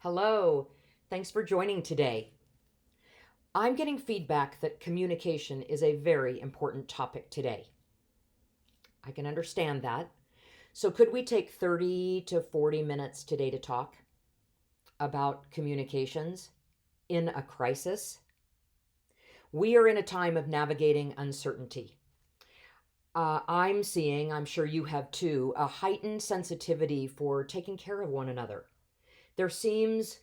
Hello, thanks for joining today. I'm getting feedback that communication is a very important topic today. I can understand that. So, could we take 30 to 40 minutes today to talk about communications in a crisis? We are in a time of navigating uncertainty. I'm seeing, I'm sure you have too, a heightened sensitivity for taking care of one another. There seems,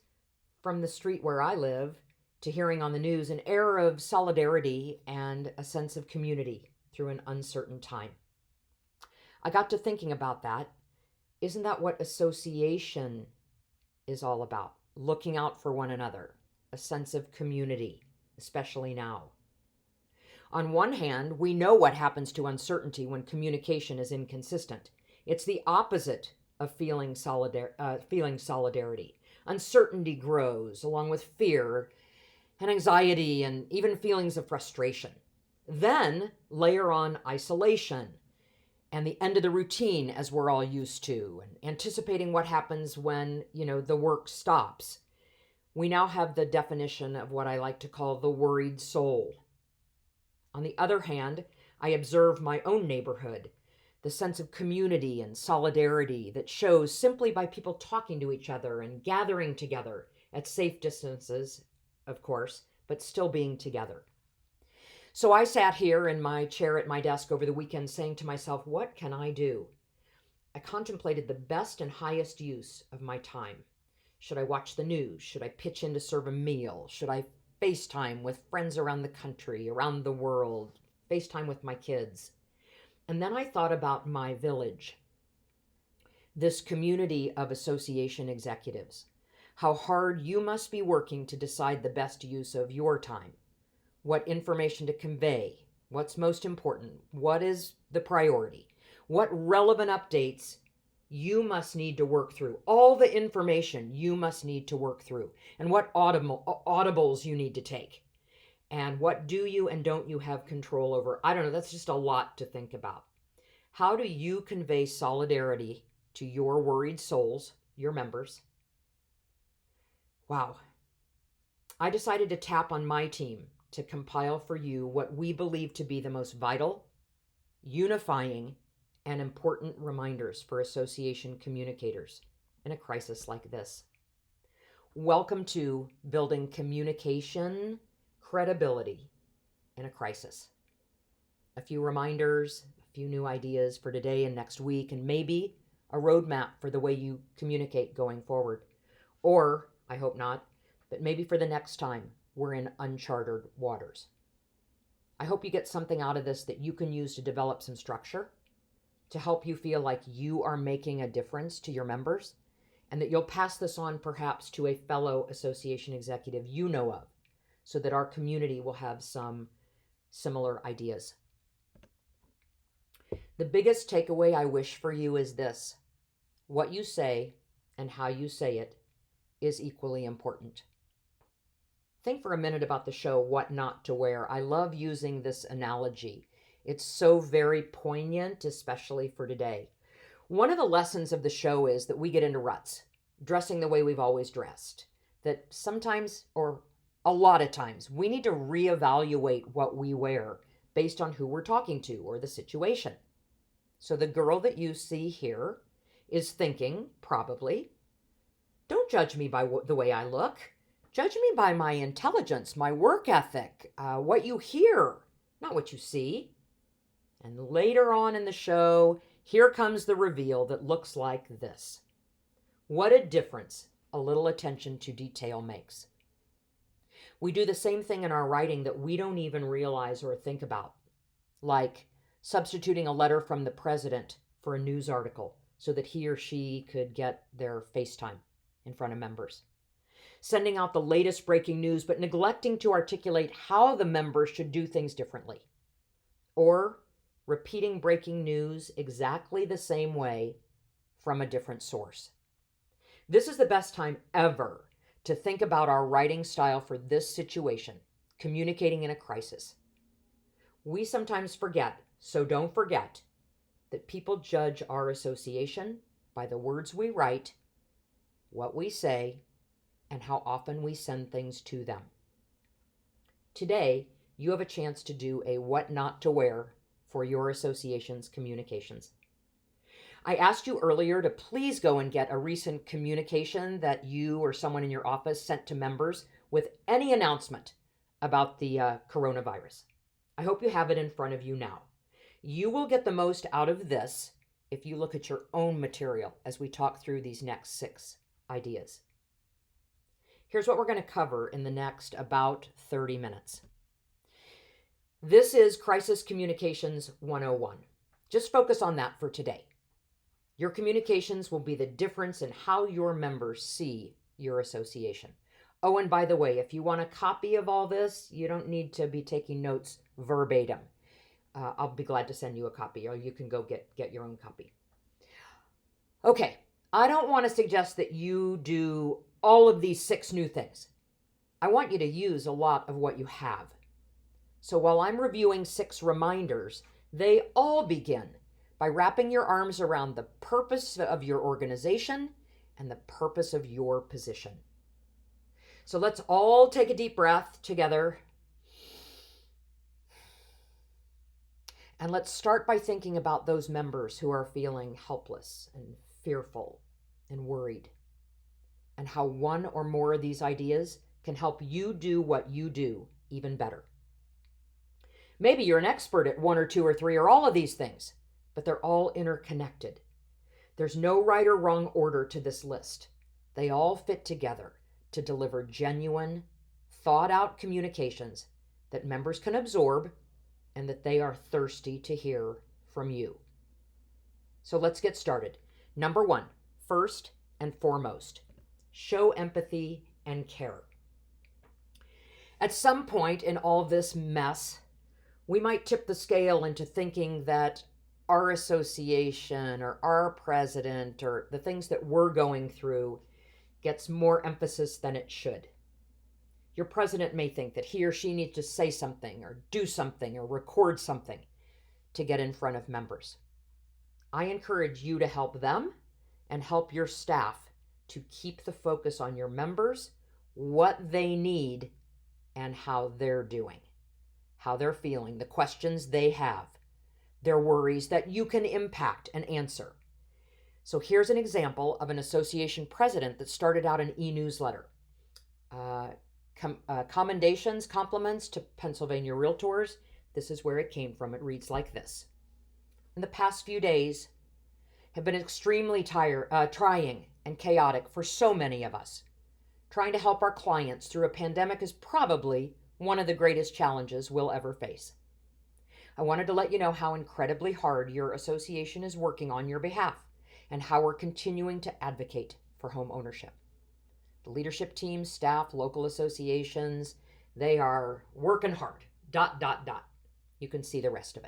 from the street where I live to hearing on the news, an air of solidarity and a sense of community through an uncertain time. I got to thinking about that. Isn't that what association is all about? Looking out for one another, a sense of community, especially now. On one hand, we know what happens to uncertainty when communication is inconsistent. It's the opposite of feeling solidarity. Uncertainty grows along with fear and anxiety and even feelings of frustration. Then layer on isolation and the end of the routine as we're all used to, and anticipating what happens when, the work stops. We now have the definition of what I like to call the worried soul. On the other hand, I observe my own neighborhood, the sense of community and solidarity that shows simply by people talking to each other and gathering together at safe distances, of course, but still being together. So I sat here in my chair at my desk over the weekend saying to myself, what can I do? I contemplated the best and highest use of my time. Should I watch the news? Should I pitch in to serve a meal? Should I FaceTime with friends around the country, around the world? FaceTime with my kids? And then I thought about my village, this community of association executives, how hard you must be working to decide the best use of your time, what information to convey, what's most important, what is the priority, what relevant updates you must need to work through, all the information you must need to work through, and what audibles you need to take, and what do you and don't you have control over. I don't know, that's just a lot to think about. How do you convey solidarity to your worried souls, your members? Wow. I decided to tap on my team to compile for you what we believe to be the most vital, unifying, and important reminders for association communicators in a crisis like this. Welcome to Building Communication Credibility in a Crisis. A few reminders, a few new ideas for today and next week, and maybe a roadmap for the way you communicate going forward. Or, I hope not, but maybe for the next time we're in uncharted waters. I hope you get something out of this that you can use to develop some structure, to help you feel like you are making a difference to your members, and that you'll pass this on perhaps to a fellow association executive you know of, so that our community will have some similar ideas. The biggest takeaway I wish for you is this: what you say and how you say it is equally important. Think for a minute about the show What Not to Wear. I love using this analogy. It's so very poignant, especially for today. One of the lessons of the show is that we get into ruts, dressing the way we've always dressed. That sometimes, or a lot of times, we need to reevaluate what we wear based on who we're talking to or the situation. So the girl that you see here is thinking, probably, don't judge me by the way I look. Judge me by my intelligence, my work ethic, what you hear, not what you see. And later on in the show, here comes the reveal that looks like this. What a difference a little attention to detail makes. We do the same thing in our writing that we don't even realize or think about, like substituting a letter from the president for a news article so that he or she could get their FaceTime in front of members. Sending out the latest breaking news, but neglecting to articulate how the members should do things differently. Or repeating breaking news exactly the same way from a different source. This is the best time ever to think about our writing style for this situation, communicating in a crisis. We sometimes forget, so don't forget, that people judge our association by the words we write, what we say, and how often we send things to them. Today, you have a chance to do a what not to wear for your association's communications. I asked you earlier to please go and get a recent communication that you or someone in your office sent to members with any announcement about the coronavirus. I hope you have it in front of you now. You will get the most out of this if you look at your own material as we talk through these next 6 ideas. Here's what we're going to cover in the next about 30 minutes. This is Crisis Communications 101. Just focus on that for today. Your communications will be the difference in how your members see your association. Oh, and by the way, if you want a copy of all this, you don't need to be taking notes verbatim. I'll be glad to send you a copy, or you can go get your own copy. Okay, I don't want to suggest that you do all of these 6 new things. I want you to use a lot of what you have. So while I'm reviewing 6 reminders, they all begin by wrapping your arms around the purpose of your organization and the purpose of your position. So let's all take a deep breath together. And let's start by thinking about those members who are feeling helpless and fearful and worried, and how one or more of these ideas can help you do what you do even better. Maybe you're an expert at 1 or 2 or 3 or all of these things, but they're all interconnected. There's no right or wrong order to this list. They all fit together to deliver genuine, thought-out communications that members can absorb and that they are thirsty to hear from you. So let's get started. Number 1, first and foremost, show empathy and care. At some point in all this mess, we might tip the scale into thinking that our association or our president or the things that we're going through gets more emphasis than it should. Your president may think that he or she needs to say something or do something or record something to get in front of members. I encourage you to help them and help your staff to keep the focus on your members, what they need, and how they're doing, how they're feeling, the questions they have, their worries that you can impact and answer. So here's an example of an association president that started out an e-newsletter. Commendations, compliments to Pennsylvania Realtors. This is where it came from. It reads like this. In the past few days have been extremely trying and chaotic for so many of us. Trying to help our clients through a pandemic is probably one of the greatest challenges we'll ever face. I wanted to let you know how incredibly hard your association is working on your behalf and how we're continuing to advocate for home ownership. The leadership team, staff, local associations, they are working hard. ... You can see the rest of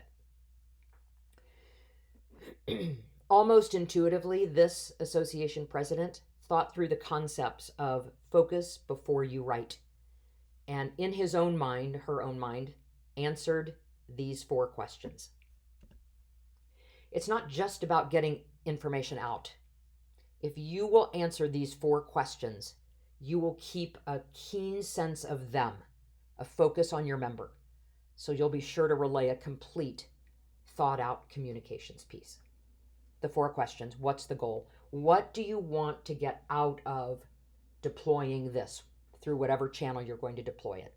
it. Almost intuitively, this association president thought through the concepts of focus before you write, and in his own mind, her own mind, answered these 4 questions. It's not just about getting information out. If you will answer these 4 questions, you will keep a keen sense of them, a focus on your member. So you'll be sure to relay a complete, thought-out communications piece. The 4 questions. What's the goal? What do you want to get out of deploying this through whatever channel you're going to deploy it?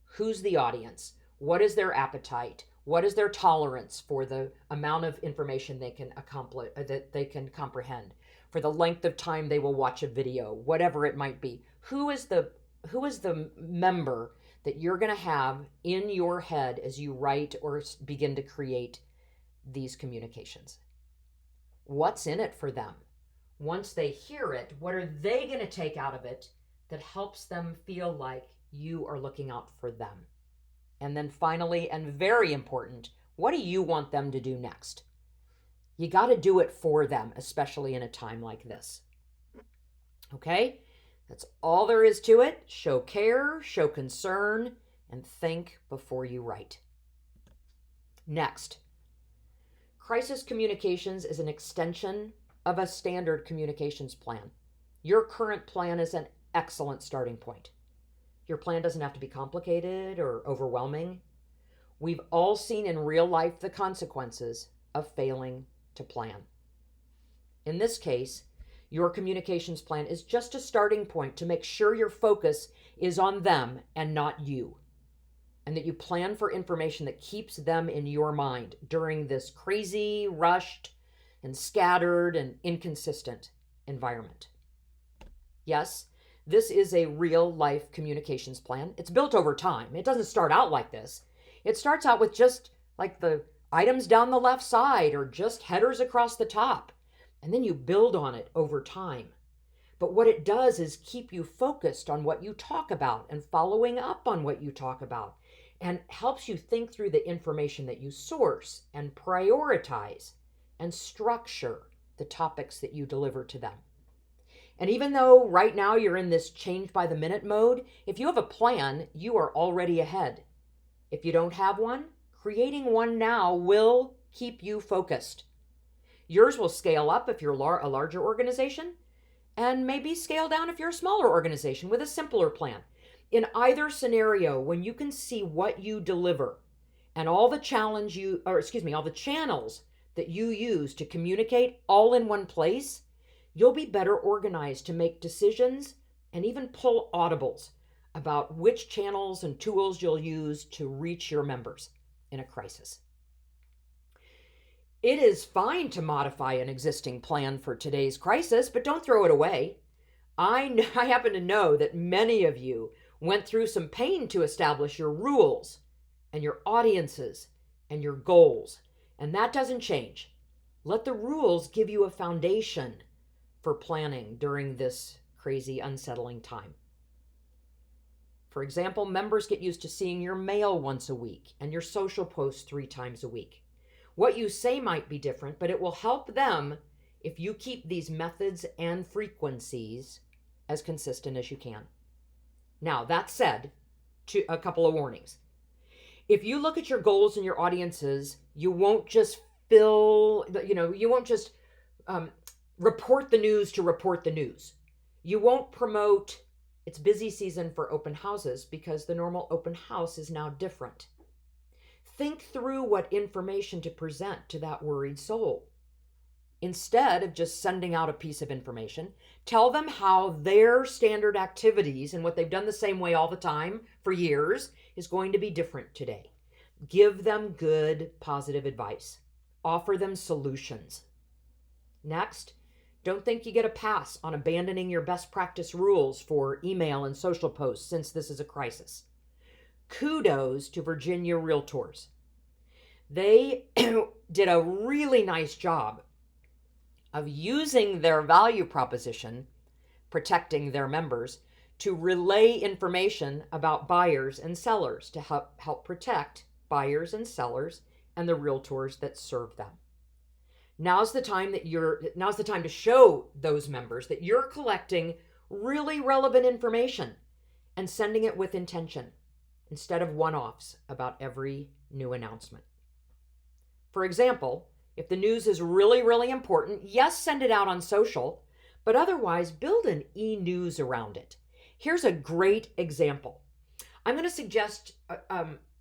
Who's the audience? What is their appetite? What is their tolerance for the amount of information they can accomplish, that they can comprehend? For the length of time they will watch a video, whatever it might be. Who is the member that you're going to have in your head as you write or begin to create these communications? What's in it for them? Once they hear it, what are they going to take out of it that helps them feel like you are looking out for them? And then finally, and very important, what do you want them to do next? You got to do it for them, especially in a time like this. Okay? That's all there is to it. Show care, show concern, and think before you write. Next, crisis communications is an extension of a standard communications plan. Your current plan is an excellent starting point. Your plan doesn't have to be complicated or overwhelming. We've all seen in real life the consequences of failing to plan. In this case, your communications plan is just a starting point to make sure your focus is on them and not you, and that you plan for information that keeps them in your mind during this crazy, rushed, and scattered and inconsistent environment. Yes, this is a real life communications plan. It's built over time. It doesn't start out like this. It starts out with just like the items down the left side or just headers across the top. And then you build on it over time. But what it does is keep you focused on what you talk about and following up on what you talk about, and helps you think through the information that you source and prioritize and structure the topics that you deliver to them. And even though right now you're in this change by the minute mode, if you have a plan, you are already ahead. If you don't have one, creating one now will keep you focused. Yours will scale up if you're a larger organization, and maybe scale down if you're a smaller organization with a simpler plan. In either scenario, when you can see what you deliver and all the all the channels that you use to communicate all in one place, you'll be better organized to make decisions and even pull audibles about which channels and tools you'll use to reach your members in a crisis. It is fine to modify an existing plan for today's crisis, but don't throw it away. I happen to know that many of you went through some pain to establish your rules and your audiences and your goals, and that doesn't change. Let the rules give you a foundation for planning during this crazy, unsettling time. For example, members get used to seeing your mail once a week and your social posts 3 times a week. What you say might be different, but it will help them if you keep these methods and frequencies as consistent as you can. Now, that said, a couple of warnings. If you look at your goals and your audiences, you won't just report the news to report the news. You won't promote it's busy season for open houses because the normal open house is now different. Think through what information to present to that worried soul. Instead of just sending out a piece of information, tell them how their standard activities and what they've done the same way all the time for years is going to be different today. Give them good, positive advice. Offer them solutions. Next, don't think you get a pass on abandoning your best practice rules for email and social posts since this is a crisis. Kudos to Virginia Realtors. They did a really nice job of using their value proposition, protecting their members, to relay information about buyers and sellers to help protect buyers and sellers and the realtors that serve them. Now's the time to show those members that you're collecting really relevant information and sending it with intention instead of one-offs about every new announcement. For example, if the news is really, really important, yes, send it out on social, but otherwise build an e-news around it. Here's a great example. I'm going to suggest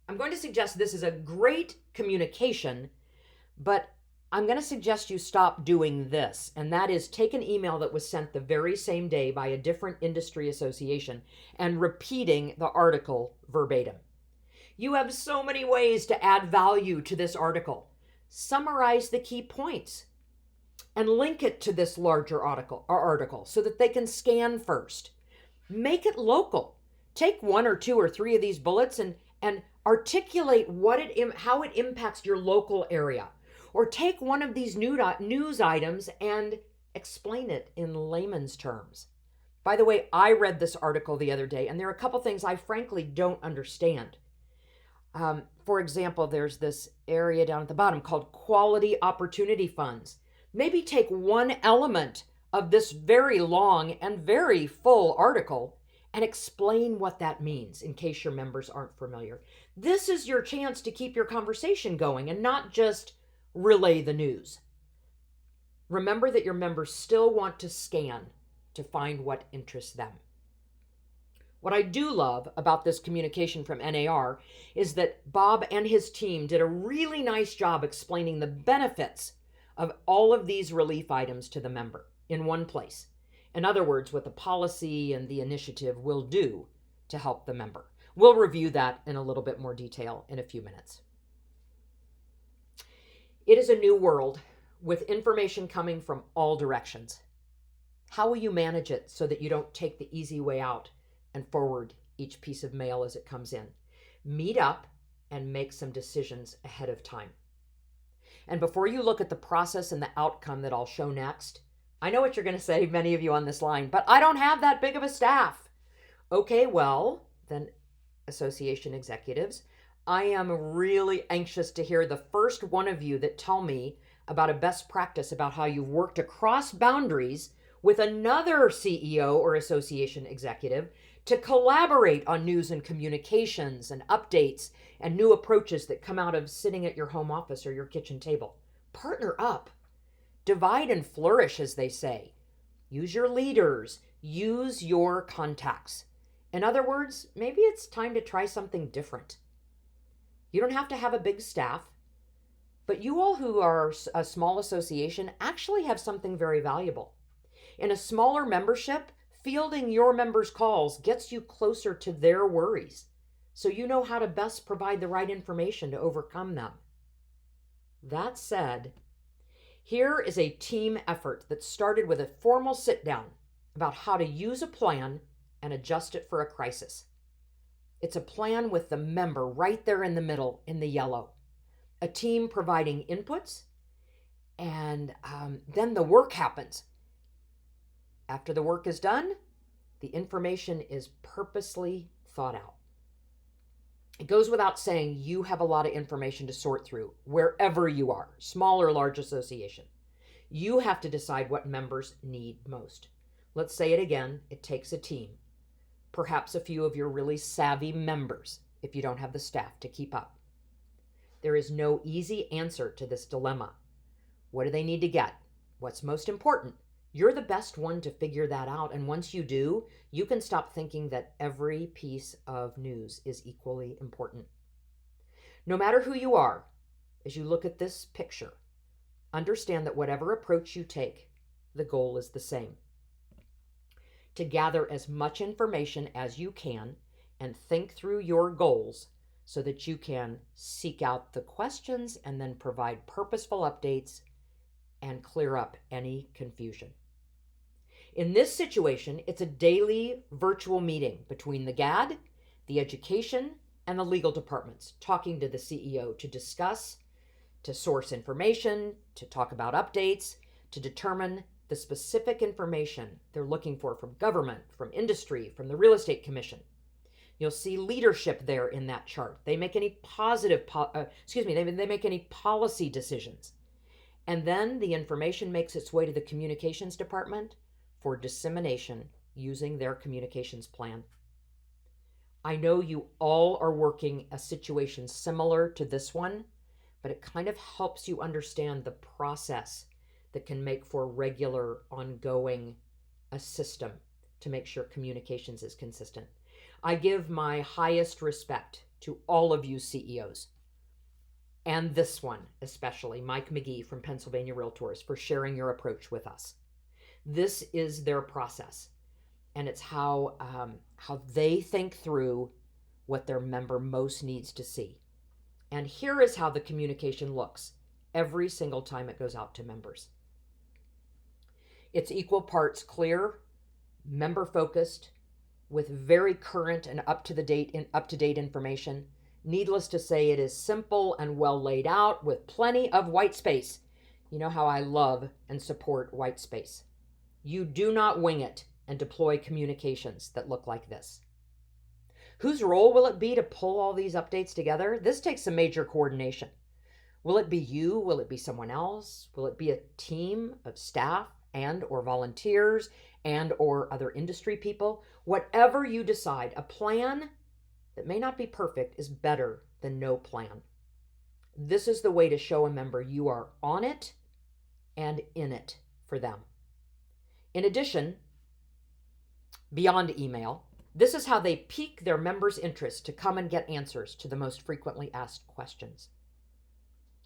this is a great communication, but I'm going to suggest you stop doing this, and that is take an email that was sent the very same day by a different industry association and repeating the article verbatim. You have so many ways to add value to this article. Summarize the key points and link it to this larger article so that they can scan first. Make it local. Take 1 or 2 or 3 of these bullets and articulate how it impacts your local area. Or take one of these news items and explain it in layman's terms. By the way, I read this article the other day, and there are a couple things I frankly don't understand. For example, there's this area down at the bottom called Quality Opportunity Funds. Maybe take one element of this very long and very full article and explain what that means in case your members aren't familiar. This is your chance to keep your conversation going and not just relay the news. Remember that your members still want to scan to find what interests them. What I do love about this communication from NAR is that Bob and his team did a really nice job explaining the benefits of all of these relief items to the member in one place. In other words, what the policy and the initiative will do to help the member. We'll review that in a little bit more detail in a few minutes. It is a new world with information coming from all directions. How will you manage it so that you don't take the easy way out and forward each piece of mail as it comes in? Meet up and make some decisions ahead of time. And before you look at the process and the outcome that I'll show next, I know what you're going to say, many of you on this line, but I don't have that big of a staff. Okay, well, then, association executives, I am really anxious to hear the first one of you that tell me about a best practice about how you've worked across boundaries with another CEO or association executive to collaborate on news and communications and updates and new approaches that come out of sitting at your home office or your kitchen table. Partner up. Divide and flourish, as they say. Use your leaders. Use your contacts. In other words, maybe it's time to try something different. You don't have to have a big staff, but you all who are a small association actually have something very valuable. In a smaller membership, fielding your members' calls gets you closer to their worries, so you know how to best provide the right information to overcome them. That said, here is a team effort that started with a formal sit-down about how to use a plan and adjust it for a crisis. It's a plan with the member right there in the middle in the yellow. A team providing inputs, and then the work happens. After the work is done, the information is purposely thought out. It goes without saying you have a lot of information to sort through wherever you are, small or large association. You have to decide what members need most. Let's say it again, it takes a team. Perhaps a few of your really savvy members if you don't have the staff to keep up. There is no easy answer to this dilemma. What do they need to get? What's most important? You're the best one to figure that out, and once you do, you can stop thinking that every piece of news is equally important. No matter who you are, as you look at this picture, understand that whatever approach you take, the goal is the same. To gather as much information as you can and think through your goals so that you can seek out the questions and then provide purposeful updates and clear up any confusion. In this situation, it's a daily virtual meeting between the GAD, the education, and the legal departments, talking to the CEO to discuss, to source information, to talk about updates, to determine the specific information they're looking for from government, from industry, from the real estate commission. You'll see leadership there in that chart. They make any they make any policy decisions. And then the information makes its way to the communications department for dissemination using their communications plan. I know you all are working a situation similar to this one, but it kind of helps you understand the process that can make for regular, ongoing a system to make sure communications is consistent. I give my highest respect to all of you CEOs, and this one especially, Mike McGee from Pennsylvania Realtors, for sharing your approach with us. This is their process, and it's how they think through what their member most needs to see. And here is how the communication looks every single time it goes out to members. It's equal parts clear, member-focused, with very current and up-to-date information. Needless to say, it is simple and well laid out with plenty of white space. You know how I love and support white space. You do not wing it and deploy communications that look like this. Whose role will it be to pull all these updates together? This takes some major coordination. Will it be you? Will it be someone else? Will it be a team of staff and or volunteers and or other industry people? Whatever you decide, a plan that may not be perfect is better than no plan. This is the way to show a member you are on it and in it for them. In addition, beyond email, This is how they pique their members' interest to come and get answers to the most frequently asked questions.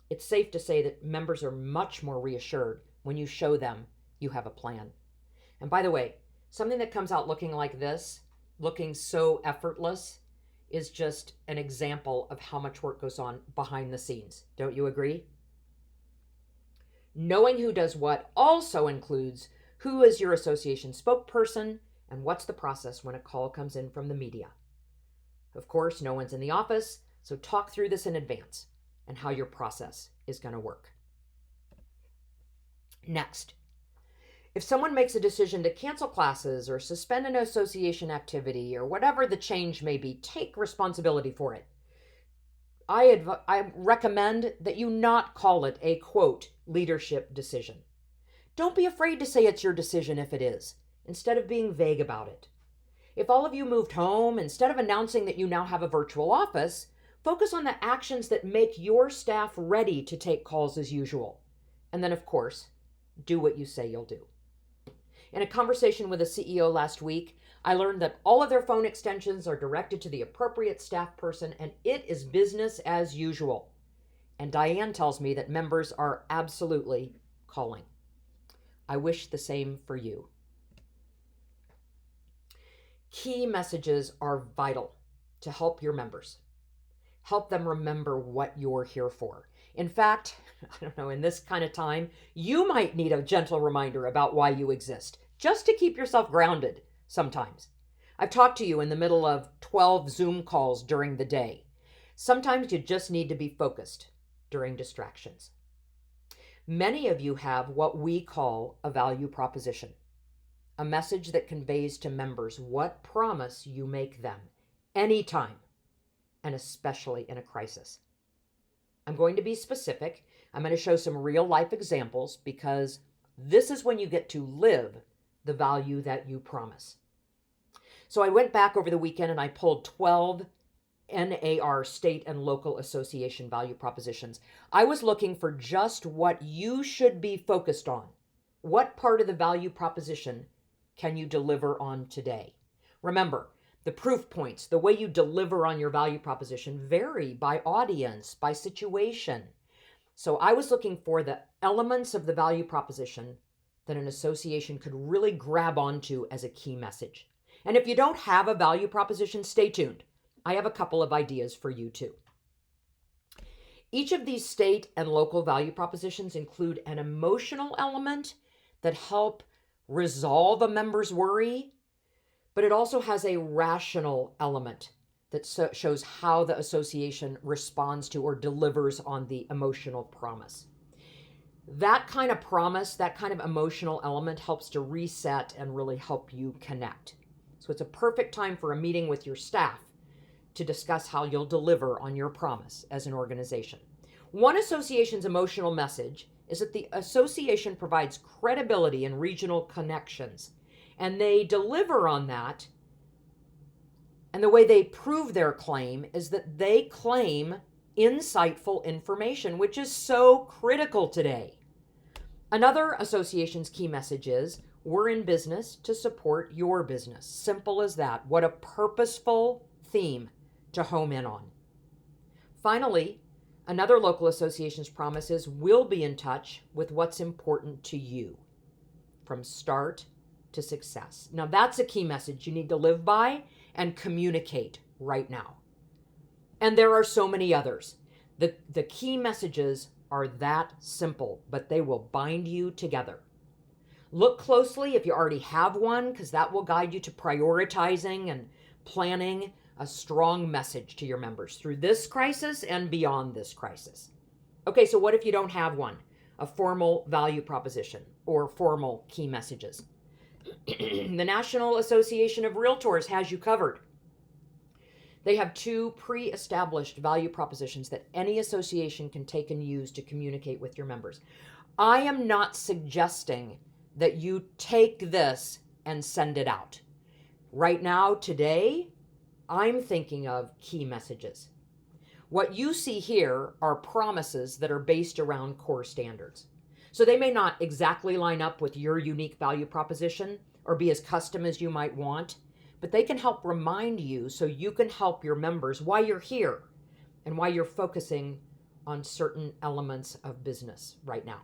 It's safe to say that members are much more reassured when you show them you have a plan. And by the way, something that comes out looking like this, looking so effortless, is just an example of how much work goes on behind the scenes. Don't you agree? Knowing who does what also includes who is your association spokesperson and what's the process when a call comes in from the media. Of course, no one's in the office, so talk through this in advance and how your process is going to work. Next, if someone makes a decision to cancel classes or suspend an association activity or whatever the change may be, take responsibility for it. I recommend that you not call it a, quote, leadership decision. Don't be afraid to say it's your decision if it is, instead of being vague about it. If all of you moved home, instead of announcing that you now have a virtual office, focus on the actions that make your staff ready to take calls as usual. And then, of course, do what you say you'll do. In a conversation with a CEO last week, I learned that all of their phone extensions are directed to the appropriate staff person, and it is business as usual. And Diane tells me that members are absolutely calling. I wish the same for you. Key messages are vital to help your members. Help them remember what you're here for. In fact, I don't know, in this kind of time, you might need a gentle reminder about why you exist, just to keep yourself grounded sometimes. I've talked to you in the middle of 12 Zoom calls during the day. Sometimes you just need to be focused during distractions. Many of you have what we call a value proposition, a message that conveys to members what promise you make them anytime, and especially in a crisis. I'm going to be specific. I'm going to show some real life examples because this is when you get to live the value that you promise. So I went back over the weekend and I pulled 12 NAR state and local association value propositions. I was looking for just what you should be focused on. What part of the value proposition can you deliver on today? Remember, the proof points, the way you deliver on your value proposition vary by audience, by situation. So I was looking for the elements of the value proposition that an association could really grab onto as a key message. And if you don't have a value proposition, stay tuned. I have a couple of ideas for you too. Each of these state and local value propositions include an emotional element that help resolve a member's worry, but it also has a rational element that shows how the association responds to or delivers on the emotional promise. That kind of promise, that kind of emotional element helps to reset and really help you connect. So it's a perfect time for a meeting with your staff to discuss how you'll deliver on your promise as an organization. One association's emotional message is that the association provides credibility and regional connections, and they deliver on that. And the way they prove their claim is that they claim insightful information, which is so critical today. Another association's key message is, we're in business to support your business. Simple as that. What a purposeful theme to home in on. Finally, another local association's promise is, we'll be in touch with what's important to you from start to success. Now that's a key message you need to live by and communicate right now. And there are so many others. The key messages are that simple, but they will bind you together. Look closely if you already have one, because that will guide you to prioritizing and planning a strong message to your members through this crisis and beyond this crisis. Okay, so what if you don't have one? A formal value proposition or formal key messages. The National Association of Realtors has you covered. They have 2 pre-established value propositions that any association can take and use to communicate with your members. I am not suggesting that you take this and send it out. Right now, today, I'm thinking of key messages. What you see here are promises that are based around core standards. So they may not exactly line up with your unique value proposition or be as custom as you might want, but they can help remind you so you can help your members why you're here and why you're focusing on certain elements of business right now.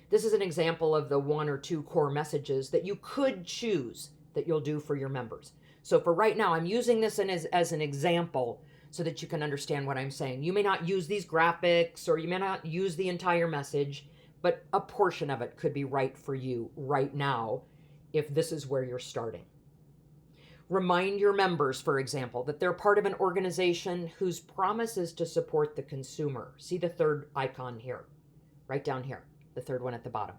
This is an example of the 1 or 2 core messages that you could choose that you'll do for your members. So for right now, I'm using this as an example so that you can understand what I'm saying. You may not use these graphics or you may not use the entire message, but a portion of it could be right for you right now if this is where you're starting. Remind your members, for example, that they're part of an organization whose promise is to support the consumer. See the third icon here, right down here, the third one at the bottom.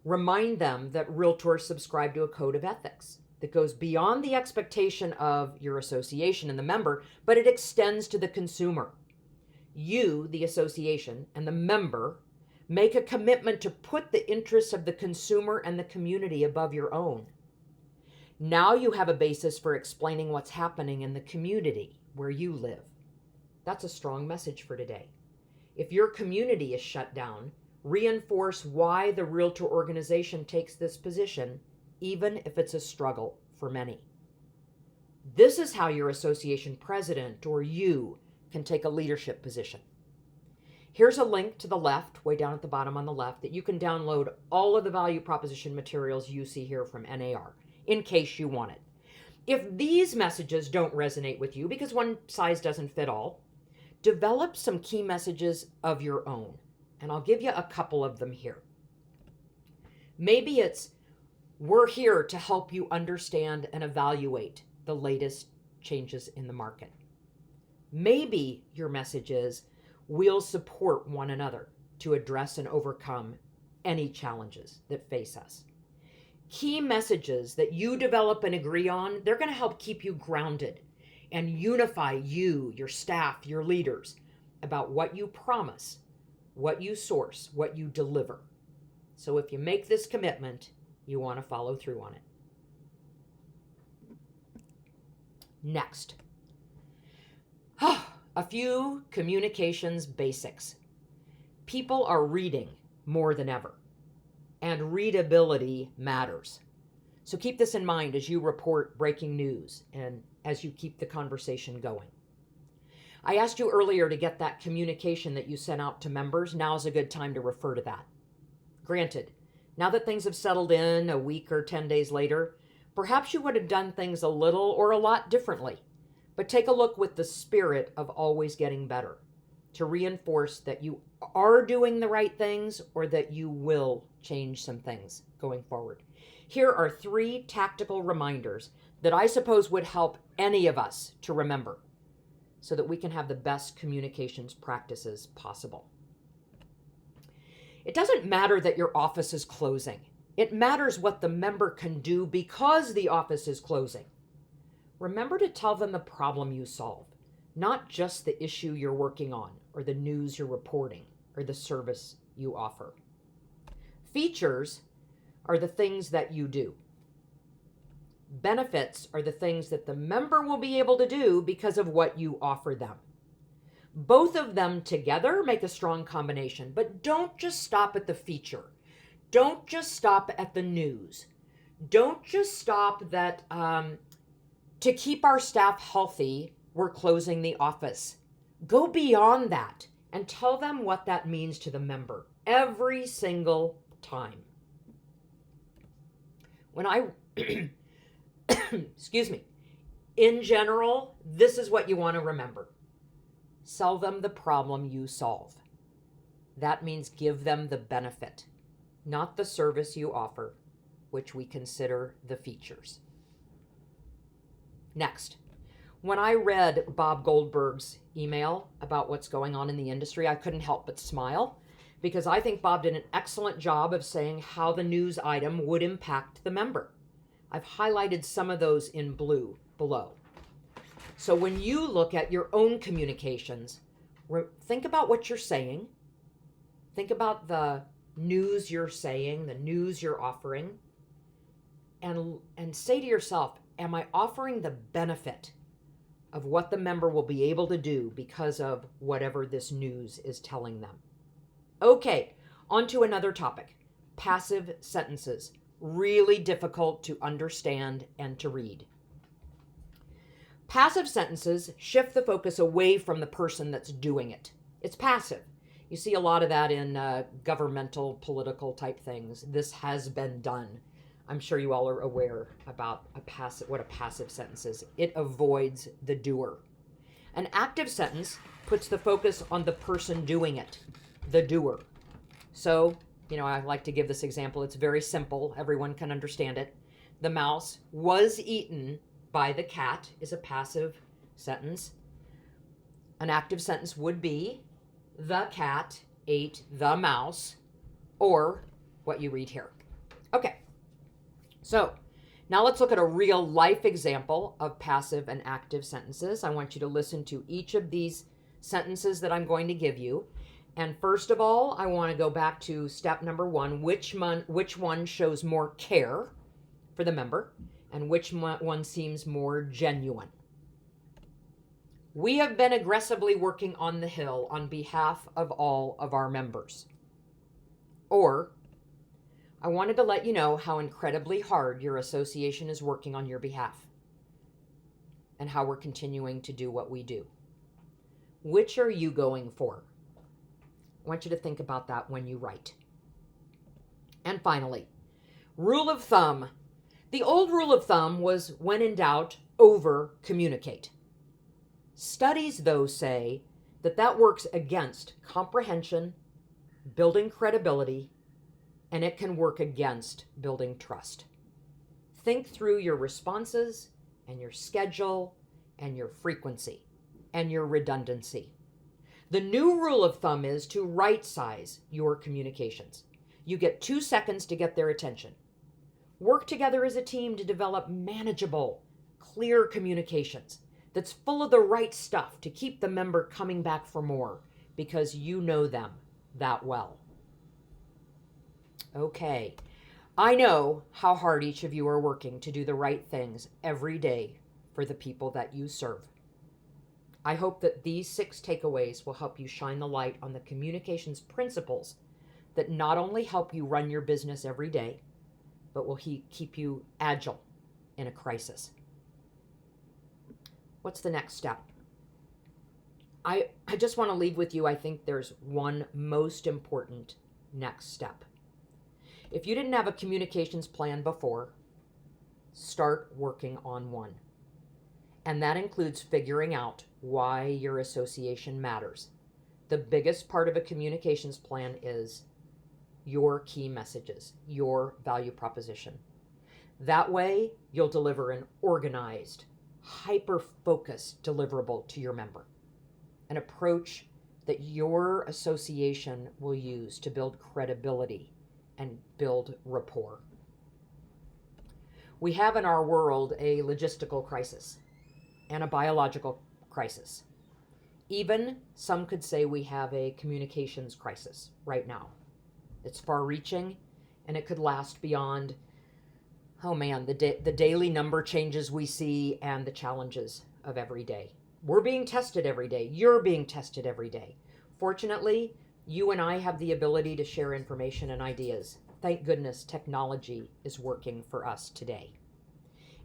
Remind them that realtors subscribe to a code of ethics that goes beyond the expectation of your association and the member, but it extends to the consumer. You, the association, and the member make a commitment to put the interests of the consumer and the community above your own. Now you have a basis for explaining what's happening in the community where you live. That's a strong message for today. If your community is shut down, reinforce why the realtor organization takes this position, even if it's a struggle for many. This is how your association president or you can take a leadership position. Here's a link to the left, way down at the bottom on the left, that you can download all of the value proposition materials you see here from NAR, in case you want it. If these messages don't resonate with you, because one size doesn't fit all, develop some key messages of your own. And I'll give you a couple of them here. Maybe it's, we're here to help you understand and evaluate the latest changes in the market. Maybe your message is, we'll support one another to address and overcome any challenges that face us. Key messages that you develop and agree on, they're going to help keep you grounded and unify you, your staff, your leaders about what you promise, what you source, what you deliver. So if you make this commitment, you want to follow through on it. Next, a few communications basics. People are reading more than ever, and readability matters. So keep this in mind as you report breaking news and as you keep the conversation going. I asked you earlier to get that communication that you sent out to members. Now's a good time to refer to that. Granted, now that things have settled in a week or 10 days later, perhaps you would have done things a little or a lot differently. But take a look with the spirit of always getting better to reinforce that you are doing the right things or that you will change some things going forward. Here are 3 tactical reminders that I suppose would help any of us to remember so that we can have the best communications practices possible. It doesn't matter that your office is closing. It matters what the member can do because the office is closing. Remember to tell them the problem you solve, not just the issue you're working on or the news you're reporting or the service you offer. Features are the things that you do. Benefits are the things that the member will be able to do because of what you offer them. Both of them together make a strong combination, but don't just stop at the feature. Don't just stop at the news. Don't just stop that to keep our staff healthy, we're closing the office. Go beyond that and tell them what that means to the member every single time. When I, excuse me, in general, this is what you want to remember. Sell them the problem you solve. That means give them the benefit, not the service you offer, which we consider the features. Next, when I read Bob Goldberg's email about what's going on in the industry, I couldn't help but smile because I think Bob did an excellent job of saying how the news item would impact the member. I've highlighted some of those in blue below. So when you look at your own communications, think about what you're saying. Think about the news you're saying, the news you're offering, and say to yourself, am I offering the benefit of what the member will be able to do because of whatever this news is telling them? Okay, on to another topic, passive sentences. really difficult to understand and to read. Passive sentences shift the focus away from the person that's doing it. It's passive. You see a lot of that in governmental, political type things. This has been done. I'm sure you all are aware about what a passive sentence is. It avoids the doer. An active sentence puts the focus on the person doing it, the doer. So, I like to give this example. It's very simple. Everyone can understand it. The mouse was eaten by the cat is a passive sentence. An active sentence would be, the cat ate the mouse, or what you read here. Okay, so now let's look at a real life example of passive and active sentences. I want you to listen to each of these sentences that I'm going to give you. And first of all, I want to go back to step number 1, which one shows more care for the member and which one seems more genuine. We have been aggressively working on the Hill on behalf of all of our members. Or, I wanted to let you know how incredibly hard your association is working on your behalf and how we're continuing to do what we do. Which are you going for? I want you to think about that when you write. And finally, rule of thumb. The old rule of thumb was, when in doubt, over communicate. Studies, though, say that works against comprehension, building credibility, and it can work against building trust. Think through your responses and your schedule and your frequency and your redundancy. The new rule of thumb is to right size your communications. You get 2 seconds to get their attention. Work together as a team to develop manageable, clear communications that's full of the right stuff to keep the member coming back for more because you know them that well. Okay, I know how hard each of you are working to do the right things every day for the people that you serve. I hope that these 6 takeaways will help you shine the light on the communications principles that not only help you run your business every day, but will keep you agile in a crisis. What's the next step? I just want to leave with you, I think there's one most important next step. If you didn't have a communications plan before, start working on one. And that includes figuring out why your association matters. The biggest part of a communications plan is your key messages, your value proposition. That way, you'll deliver an organized, hyper-focused deliverable to your member, an approach that your association will use to build credibility and build rapport. We have in our world a logistical crisis and a biological crisis. Even some could say we have a communications crisis right now. It's far-reaching, and it could last beyond, the daily number changes we see and the challenges of every day. We're being tested every day. You're being tested every day. Fortunately, you and I have the ability to share information and ideas. Thank goodness technology is working for us today.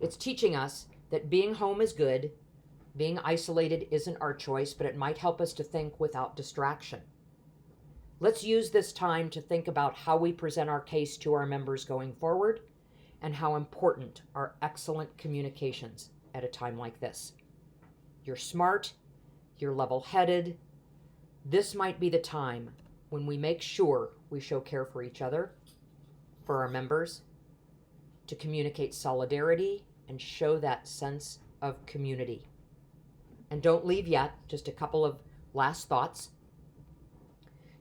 It's teaching us that being home is good, being isolated isn't our choice, but it might help us to think without distraction. Let's use this time to think about how we present our case to our members going forward and how important are excellent communications at a time like this. You're smart, you're level-headed. This might be the time when we make sure we show care for each other, for our members, to communicate solidarity and show that sense of community. And don't leave yet, just a couple of last thoughts.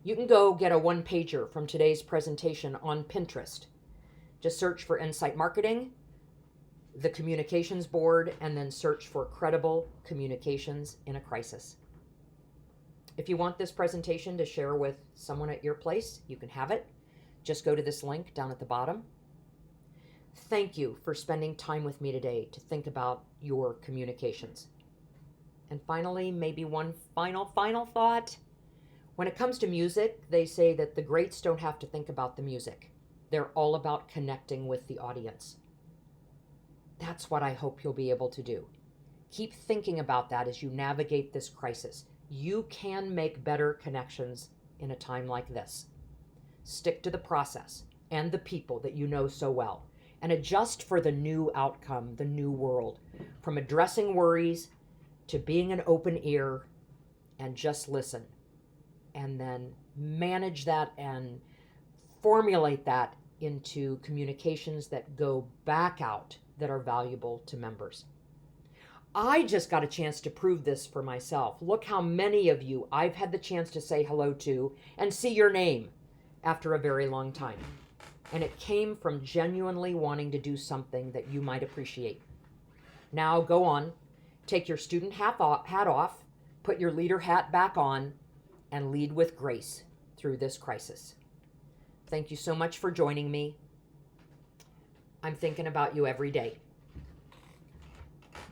You can go get a one-pager from today's presentation on Pinterest. Just search for Insight Marketing, the Communications Board, and then search for Credible Communications in a Crisis. If you want this presentation to share with someone at your place, you can have it. Just go to this link down at the bottom. Thank you for spending time with me today to think about your communications. And finally, maybe one final thought. When it comes to music, they say that the greats don't have to think about the music. They're all about connecting with the audience. That's what I hope you'll be able to do. Keep thinking about that as you navigate this crisis. You can make better connections in a time like this. Stick to the process and the people that you know so well, and adjust for the new outcome, the new world, from addressing worries to being an open ear, and just listen. And then manage that and formulate that into communications that go back out that are valuable to members. I just got a chance to prove this for myself. Look how many of you I've had the chance to say hello to and see your name after a very long time. And it came from genuinely wanting to do something that you might appreciate. Now go on, take your student hat off, put your leader hat back on, and lead with grace through this crisis. Thank you so much for joining me. I'm thinking about you every day.